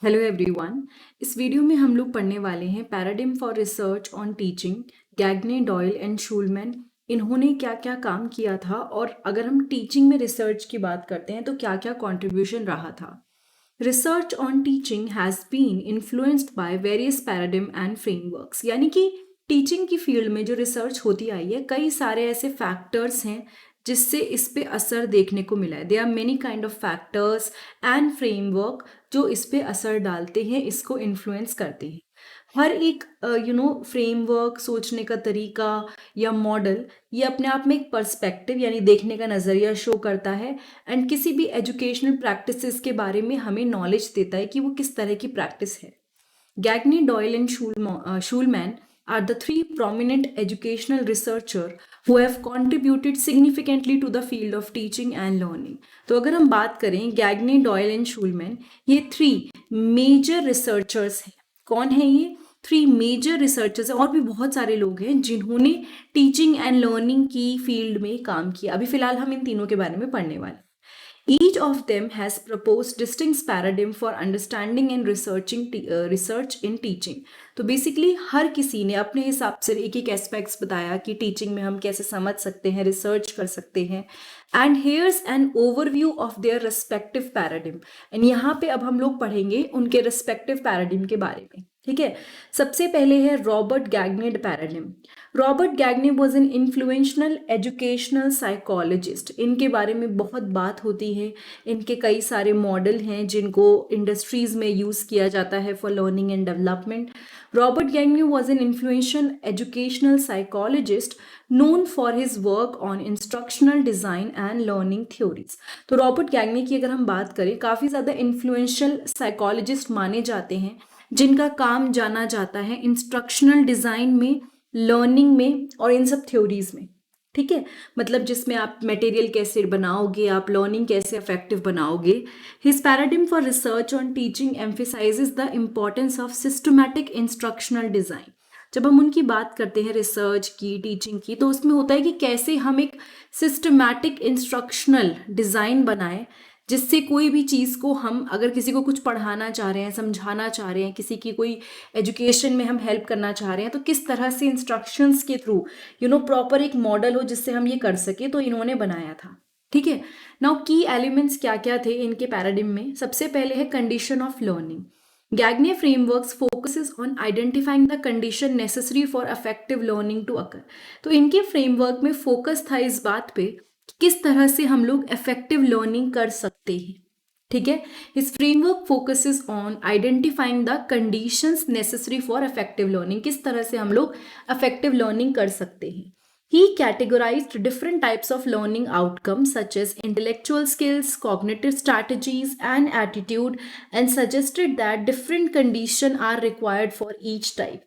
Hello everyone. इस video में हम लोग पढ़ने वाले हैं paradigm for research on teaching, Gagne, Doyle and Shulman. इन्होंने क्या क्या काम किया था और अगर हम टीचिंग में रिसर्च की बात करते हैं तो क्या क्या कंट्रीब्यूशन रहा था। Research on teaching has been influenced by various paradigm and frameworks, यानी कि टीचिंग की फील्ड में जो रिसर्च होती आई है कई सारे ऐसे फैक्टर्स हैं जिससे इस पे असर देखने को मिला है। There are many kind of factors and framework जो इस पे असर डालते हैं, इसको इन्फ्लुएंस करते हैं। हर एक फ्रेमवर्क, सोचने का तरीका या मॉडल, ये अपने आप में एक पर्सपेक्टिव यानी देखने का नज़रिया शो करता है एंड किसी भी एजुकेशनल प्रैक्टिसेस के बारे में हमें नॉलेज देता है कि वो किस तरह की प्रैक्टिस है। Gagne, Doyle and Shulman are the three prominent educational researchers who have contributed significantly to the field of teaching and learning. तो अगर हम बात करें गैग्ने, डॉयल एंड शूलमैन, ये थ्री मेजर रिसर्चर्स हैं। कौन है ये? थ्री मेजर रिसर्चर्स हैं और भी बहुत सारे लोग हैं जिन्होंने टीचिंग एंड लर्निंग की फील्ड में काम किया। अभी फिलहाल हम इन तीनों के बारे में पढ़ने वाले। Each of them has proposed distinct paradigm for understanding and research in teaching. तो बेसिकली हर किसी ने अपने हिसाब से एक एक एस्पेक्ट्स बताया कि टीचिंग में हम कैसे समझ सकते हैं, रिसर्च कर सकते हैं। And hairs an overview of their respective paradigm. And यहाँ पे अब हम लोग पढ़ेंगे उनके रेस्पेक्टिव पैराडिम के बारे में। ठीक है, सबसे पहले है Robert Gagne paradigm. Robert Gagne was an influential educational psychologist. इनके बारे में बहुत बात होती है। इनके कई सारे मॉडल हैं जिनको इंडस्ट्रीज में यूज़ किया जाता है for learning and development. Robert Gagne was an influential educational psychologist known for his work on instructional design and learning theories. तो रॉबर्ट गैग्ने की अगर हम बात करें, काफ़ी ज़्यादा इन्फ्लुएंशियल साइकोलॉजिस्ट माने जाते हैं जिनका काम जाना जाता है इंस्ट्रक्शनल डिज़ाइन में, लर्निंग में और इन सब थ्योरीज में। ठीक है, मतलब जिसमें आप मटेरियल कैसे बनाओगे, आप लर्निंग कैसे इफेक्टिव बनाओगे। His paradigm for research on teaching emphasises the importance of systematic instructional design. जब हम उनकी बात करते हैं रिसर्च की, टीचिंग की, तो उसमें होता है कि कैसे हम एक सिस्टमैटिक इंस्ट्रक्शनल डिज़ाइन बनाएं जिससे कोई भी चीज़ को हम अगर किसी को कुछ पढ़ाना चाह रहे हैं, समझाना चाह रहे हैं, किसी की कोई एजुकेशन में हम हेल्प करना चाह रहे हैं, तो किस तरह से इंस्ट्रक्शंस के थ्रू प्रॉपर एक मॉडल हो जिससे हम ये कर सके, तो इन्होंने बनाया था। ठीक है, नाउ की एलिमेंट्स क्या क्या थे इनके पैराडिम में। सबसे पहले है condition of learning. Gagne frameworks focuses on identifying the condition necessary for effective learning to occur. तो इनके फ्रेमवर्क में फोकस था इस बात पे कि किस तरह से हम लोग इफेक्टिव लर्निंग कर सकते हैं। ठीक है, his framework focuses on identifying the conditions necessary for effective learning. किस तरह से हम लोग इफेक्टिव लर्निंग कर सकते हैं। He categorized different types of learning outcomes such as intellectual skills, cognitive strategies, and attitude, and suggested that different conditions are required for each type.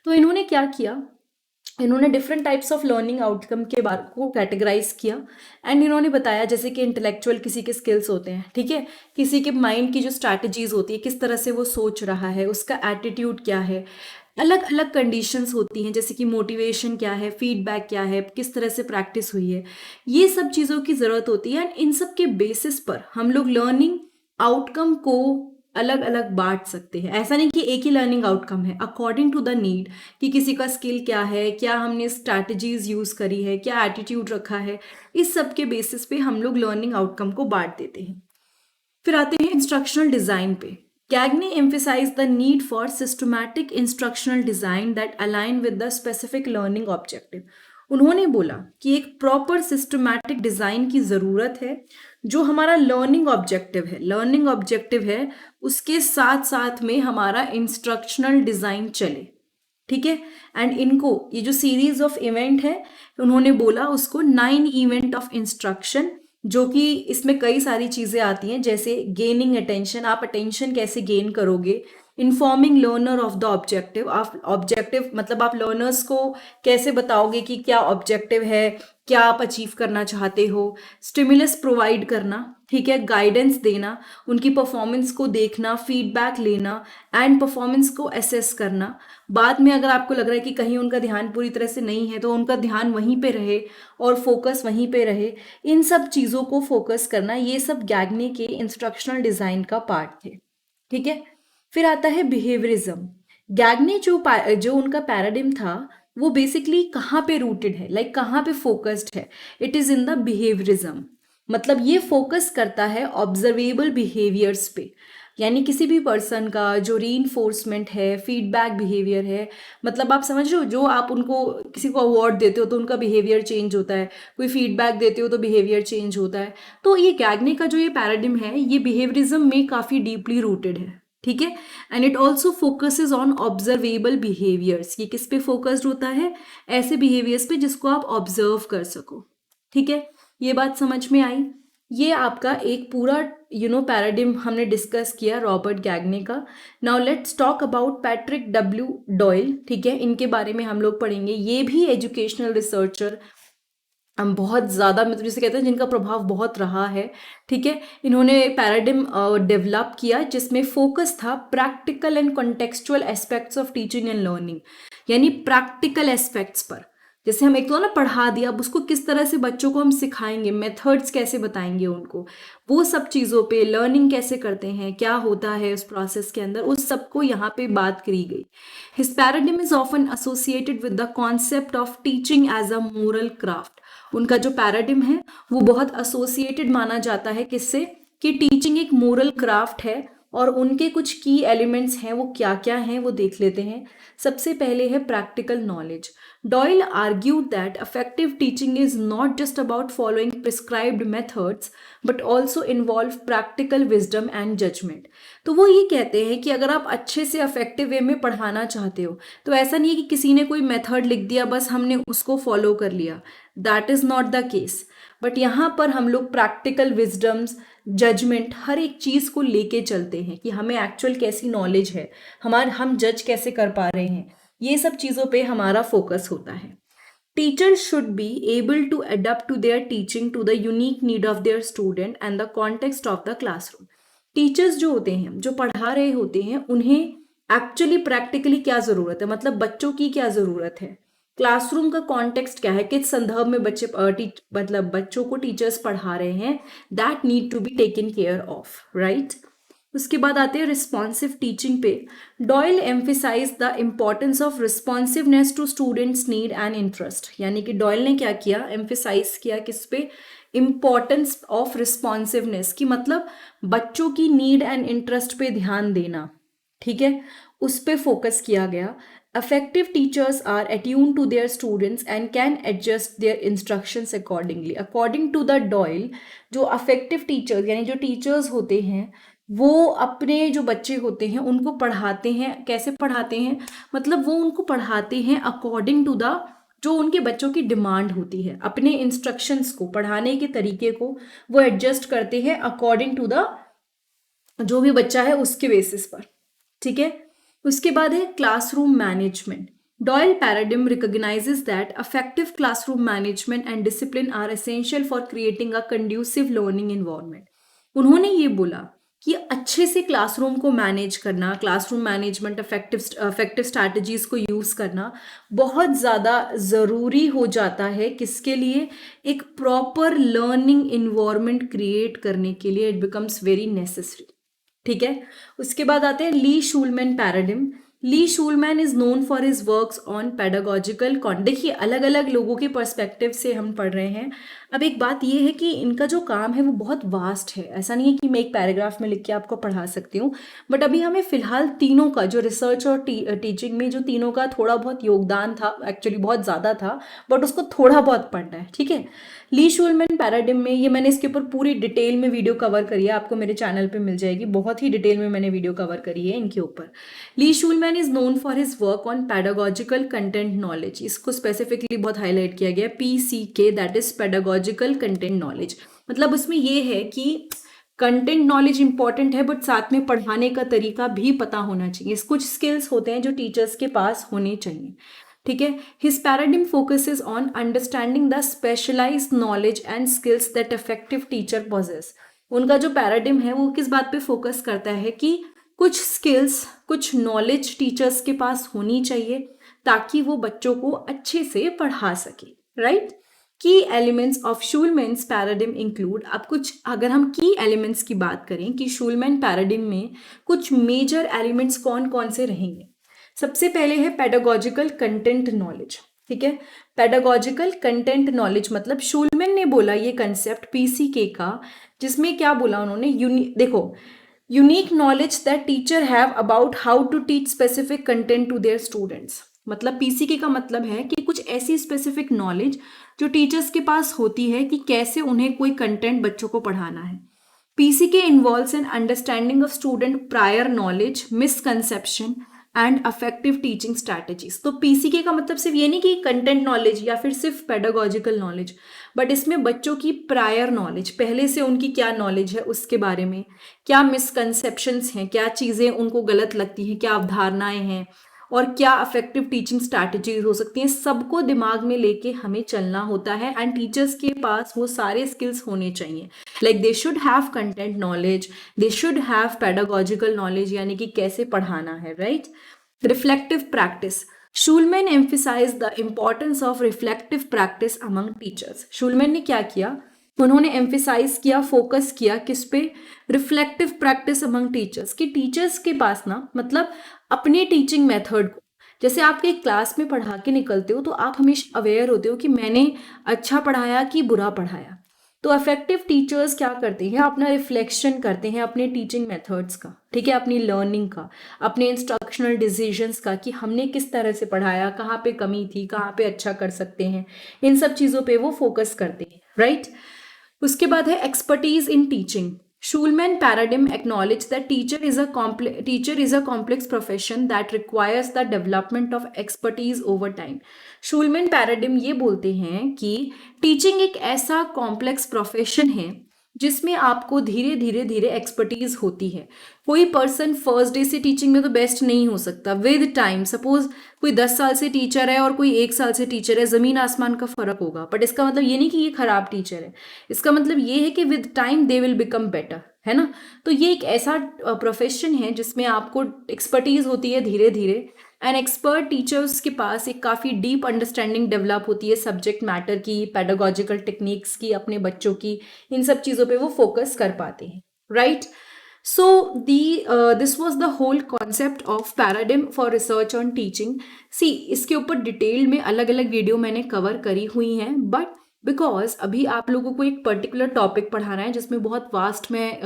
तो इन्होंने क्या किया, इन्होंने different types of learning outcome के बारे को कैटेगराइज किया and इन्होंने बताया जैसे कि इंटेलेक्चुअल किसी के स्किल्स होते हैं, ठीक है, किसी के माइंड की जो स्ट्रैटेजीज होती है, किस तरह से वो सोच रहा है, उसका एटीट्यूड क्या है, अलग अलग कंडीशंस होती हैं जैसे कि मोटिवेशन क्या है, फीडबैक क्या है, किस तरह से प्रैक्टिस हुई है, ये सब चीज़ों की ज़रूरत होती है एंड इन सब के बेसिस पर हम लोग लर्निंग आउटकम को अलग अलग बांट सकते हैं। ऐसा नहीं कि एक ही लर्निंग आउटकम है, अकॉर्डिंग टू द नीड कि किसी का स्किल क्या है, क्या हमने स्ट्रैटेजीज यूज़ करी है, क्या एटीट्यूड रखा है, इस सब के बेसिस पे हम लोग लर्निंग आउटकम को बांट देते हैं। फिर आते हैं इंस्ट्रक्शनल डिज़ाइन पे। Gagne emphasized the need for systematic instructional design that align with the specific learning objective. उन्होंने बोला कि एक प्रॉपर सिस्टमैटिक डिज़ाइन की ज़रूरत है जो हमारा लर्निंग ऑब्जेक्टिव है उसके साथ साथ में हमारा इंस्ट्रक्शनल डिज़ाइन चले। ठीक है, एंड इनको ये जो सीरीज ऑफ इवेंट है उन्होंने बोला उसको 9 इवेंट ऑफ इंस्ट्रक्शन, जो कि इसमें कई सारी चीज़ें आती हैं जैसे गेनिंग अटेंशन, आप अटेंशन कैसे गेन करोगे, informing learner of the objective, आप ऑब्जेक्टिव मतलब आप लर्नर्स को कैसे बताओगे कि क्या ऑब्जेक्टिव है, क्या आप अचीव करना चाहते हो, स्टिमुलस प्रोवाइड करना, ठीक है, गाइडेंस देना, उनकी परफॉर्मेंस को देखना, फीडबैक लेना एंड परफॉर्मेंस को असेस करना। बाद में अगर आपको लग रहा है कि कहीं उनका ध्यान पूरी तरह से नहीं है तो उनका ध्यान वहीं पे रहे और फोकस वहीं पे रहे, इन सब चीज़ों को फोकस करना, ये सब गैग्ने के इंस्ट्रक्शनल डिज़ाइन का पार्ट थे। ठीक है, फिर आता है बिहेवियरिज्म। गैग्ने जो उनका पैराडिम था वो बेसिकली कहाँ पे रूटेड है, लाइक कहाँ पे फोकस्ड है, it is in the behaviourism. मतलब ये फोकस करता है ऑब्जर्वेबल बिहेवियर्स पे, यानी किसी भी पर्सन का जो रीइंफोर्समेंट है, फीडबैक बिहेवियर है, मतलब आप समझ रहे हो, जो आप उनको किसी को अवार्ड देते हो तो उनका बिहेवियर चेंज होता है, कोई फीडबैक देते हो तो बिहेवियर चेंज होता है। तो ये गैग्ने का जो ये पैराडिम है ये बिहेवियरिज्म में काफ़ी डीपली रूटेड है, ठीक है। And it also focuses on observable behaviours. ये किस पे फोकस्ड होता है, ऐसे बिहेवियर्स पे जिसको आप ऑब्जर्व कर सको, ठीक है। ये बात समझ में आई। ये आपका एक पूरा पैराडिम हमने डिस्कस किया रॉबर्ट गैग्ने का। Now let's talk about Patrick W Doyle, ठीक है। इनके बारे में हम लोग पढ़ेंगे। ये भी एजुकेशनल रिसर्चर हम बहुत ज़्यादा, मतलब जिसे कहते हैं जिनका प्रभाव बहुत रहा है, ठीक है। इन्होंने पैराडिम डेवलप किया जिसमें फोकस था practical and contextual aspects of teaching and learning, यानी प्रैक्टिकल एस्पेक्ट्स पर। जैसे हम एक तो ना पढ़ा दिया, अब उसको किस तरह से बच्चों को हम सिखाएंगे, मेथड्स कैसे बताएंगे उनको, वो सब चीज़ों पे, लर्निंग कैसे करते हैं, क्या होता है उस प्रोसेस के अंदर, उस सबको यहाँ पे बात करी गई। His paradigm is often associated with the concept of teaching as a moral craft. उनका जो पैराडिम है वो बहुत एसोसिएटेड माना जाता है किससे, कि टीचिंग एक मोरल क्राफ्ट है। और उनके कुछ की एलिमेंट्स हैं, वो क्या क्या हैं वो देख लेते हैं। सबसे पहले है practical knowledge. Doyle argued that effective teaching is not just about following prescribed methods but also involve practical wisdom and judgment। तो वो ये कहते हैं कि अगर आप अच्छे से इफेक्टिव वे में पढ़ाना चाहते हो तो ऐसा नहीं है कि किसी ने कोई मेथड लिख दिया बस हमने उसको फॉलो कर लिया, that is not the case. But यहाँ पर हम लोग प्रैक्टिकल विजडम्स, जजमेंट, हर एक चीज़ को लेके चलते हैं कि हमें एक्चुअल कैसी नॉलेज है, हम जज कैसे कर पा रहे हैं, ये सब चीज़ों पे हमारा फोकस होता है। Teachers should be able to adapt to their teaching to the unique need of their student and the context of the classroom. Teachers जो होते हैं, जो पढ़ा रहे होते हैं, उन्हें एक्चुअली प्रैक्टिकली क्या ज़रूरत है, मतलब बच्चों की क्या ज़रूरत है, क्लासरूम का कॉन्टेक्स्ट क्या है, किस संदर्भ में मतलब बच्चों को टीचर्स पढ़ा रहे हैं, that need to be taken care of, right. उसके बाद आते हैं रिस्पॉन्सिव टीचिंग पे। Doyle emphasise the importance of responsiveness to students need and interest. यानी कि डॉयल ने क्या किया, एम्फिसाइज किया किस पे, इम्पॉर्टेंस ऑफ रिस्पॉन्सिवनेस, की मतलब बच्चों की नीड एंड इंटरेस्ट पे ध्यान देना, ठीक है, उस पे फोकस किया गया। Effective teachers are attuned to their students and can adjust their instructions accordingly. According to the Doyle, जो effective teachers यानी जो teachers होते हैं वो अपने जो बच्चे होते हैं उनको पढ़ाते हैं, कैसे पढ़ाते हैं, मतलब वो उनको पढ़ाते हैं अकॉर्डिंग टू द, जो उनके बच्चों की डिमांड होती है, अपने इंस्ट्रक्शंस को, पढ़ाने के तरीके को वो एडजस्ट करते हैं अकॉर्डिंग टू द जो भी बच्चा है उसके बेसिस पर, ठीक है। उसके बाद है classroom management. Doyle paradigm recognizes that effective classroom management and discipline are essential for creating a conducive learning environment. उन्होंने ये बोला कि अच्छे से क्लासरूम को मैनेज करना, क्लासरूम मैनेजमेंट, इफेक्टिव स्ट्रैटेजीज को यूज़ करना बहुत ज़्यादा ज़रूरी हो जाता है। किसके लिए, एक प्रॉपर लर्निंग इन्वायरमेंट क्रिएट करने के लिए इट बिकम्स वेरी नेसेसरी, ठीक है। उसके बाद आते हैं Lee Shulman paradigm. Lee Shulman is known for his works on pedagogical context. देखिए अलग अलग लोगों के पर्सपेक्टिव से हम पढ़ रहे हैं। अब एक बात ये है कि इनका जो काम है वो बहुत वास्ट है, ऐसा नहीं है कि मैं एक पैराग्राफ में लिख के आपको पढ़ा सकती हूँ, बट अभी हमें फिलहाल तीनों का जो रिसर्च और टीचिंग में जो तीनों का थोड़ा बहुत योगदान था, एक्चुअली बहुत ज़्यादा था, बट उसको थोड़ा बहुत पढ़ना है, ठीक है। ली शूलमैन पैराडिम में, ये मैंने इसके ऊपर पूरी डिटेल में वीडियो कवर करी है, आपको मेरे चैनल पे मिल जाएगी, बहुत ही डिटेल में मैंने वीडियो कवर करी है इनके ऊपर। Lee Shulman is known for his work on pedagogical content knowledge. इसको स्पेसिफिकली बहुत हाईलाइट किया गया, PCK, that is pedagogical content knowledge. मतलब उसमें ये है कि कंटेंट नॉलेज इंपॉर्टेंट है बट साथ में पढ़ाने का तरीका भी पता होना चाहिए। कुछ स्किल्स होते हैं जो टीचर्स के पास होने चाहिए, ठीक है। His paradigm focuses on understanding the specialised knowledge and skills that effective teacher possess. उनका जो पैराडिम है वो किस बात पे फोकस करता है कि कुछ स्किल्स, कुछ नॉलेज टीचर्स के पास होनी चाहिए ताकि वो बच्चों को अच्छे से पढ़ा सके, राइट। की एलिमेंट्स ऑफ शूलमैन्स पैराडिम इंक्लूड। अब कुछ अगर हम की एलिमेंट्स की बात करें कि शूलमैन पैराडिम में कुछ मेजर एलिमेंट्स कौन कौन से रहेंगे। सबसे पहले है पेडागोजिकल कंटेंट नॉलेज। ठीक है, पेडागोजिकल कंटेंट नॉलेज मतलब शूलमैन ने बोला ये कंसेप्ट पीसीके का, जिसमें क्या बोला उन्होंने, देखो, unique knowledge that teacher have about how to teach specific content to their students. मतलब पीसीके का मतलब है कि कुछ ऐसी स्पेसिफिक नॉलेज जो टीचर्स के पास होती है कि कैसे उन्हें कोई कंटेंट बच्चों को पढ़ाना है। PCK involves an understanding of student prior knowledge, misconception and affective teaching strategies. तो पीसीके का मतलब सिर्फ ये नहीं कि कंटेंट नॉलेज या फिर सिर्फ पेडागोजिकल नॉलेज, बट इसमें बच्चों की प्रायर नॉलेज, पहले से उनकी क्या नॉलेज है उसके बारे में, क्या मिसकंसेप्शंस हैं, क्या चीज़ें उनको गलत लगती हैं, क्या अवधारणाएं हैं, और क्या अफेक्टिव टीचिंग स्ट्रैटेजीज हो सकती हैं, सबको दिमाग में लेके हमें चलना होता है। एंड टीचर्स के पास वो सारे स्किल्स होने चाहिए। Like they should have content knowledge, they should have pedagogical knowledge, यानी कि कैसे पढ़ाना है, right. Reflective practice. Shulman emphasize the importance of reflective practice among teachers. Shulman ने क्या किया, उन्होंने एम्फिसाइज किया, फोकस किया किस पे, रिफ्लेक्टिव प्रैक्टिस अमंग टीचर्स, कि टीचर्स के पास ना मतलब अपने टीचिंग मेथड को, जैसे आप एक क्लास में पढ़ा के निकलते हो तो आप हमेशा अवेयर होते हो कि मैंने अच्छा पढ़ाया कि बुरा पढ़ाया। तो अफेक्टिव टीचर्स क्या करते हैं, अपना रिफ्लेक्शन करते हैं अपने टीचिंग मेथड्स का, ठीक है, अपनी लर्निंग का, अपने इंस्ट्रक्शनल डिसीजंस का, कि हमने किस तरह से पढ़ाया, कहाँ पे कमी थी, कहाँ पे अच्छा कर सकते हैं, इन सब चीज़ों पे वो फोकस करते हैं, राइट। उसके बाद है expertise in teaching. Schulman paradigm acknowledged that teacher is a complex profession that requires the development of expertise over time. Schulman paradigm ये बोलते हैं कि टीचिंग एक ऐसा कॉम्प्लेक्स प्रोफेशन है जिसमें आपको धीरे धीरे धीरे एक्सपर्टीज होती है। कोई पर्सन फर्स्ट डे से टीचिंग में तो बेस्ट नहीं हो सकता। विद टाइम, सपोज कोई 10 साल से टीचर है और कोई 1 साल से टीचर है, ज़मीन आसमान का फर्क होगा, बट इसका मतलब ये नहीं कि ये खराब टीचर है, इसका मतलब ये है कि with time they will become better, है ना। तो ये एक ऐसा प्रोफेशन है जिसमें आपको एक्सपर्टीज होती है धीरे धीरे, एंड एक्सपर्ट टीचर्स के पास एक काफ़ी डीप अंडरस्टैंडिंग डेवलप होती है सब्जेक्ट मैटर की, पेडागोजिकल टेक्निक्स की, अपने बच्चों की, इन सब चीज़ों पे वो फोकस कर पाते हैं, right. So this was the whole concept of paradigm for research on teaching. See, इसके ऊपर डिटेल में अलग अलग वीडियो मैंने कवर करी हुई हैं, बट बिकॉज अभी आप लोगों को एक पर्टिकुलर टॉपिक पढ़ाना है जिसमें बहुत वास्ट में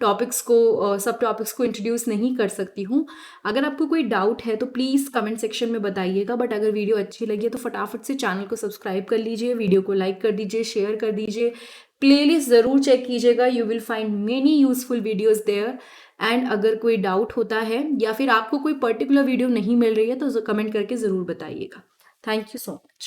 टॉपिक्स को सब टॉपिक्स को इंट्रोड्यूस नहीं कर सकती हूँ। अगर आपको कोई डाउट है तो प्लीज़ कमेंट सेक्शन में बताइएगा, बट अगर वीडियो अच्छी लगी है तो फटाफट से चैनल को सब्सक्राइब कर लीजिए, वीडियो को लाइक कर दीजिए, शेयर कर दीजिए, प्लेलिस्ट ज़रूर चेक कीजिएगा, you will find many useful videos there. And अगर कोई डाउट होता है या फिर आपको कोई पर्टिकुलर वीडियो नहीं मिल रही है तो कमेंट करके ज़रूर बताइएगा। Thank you so much.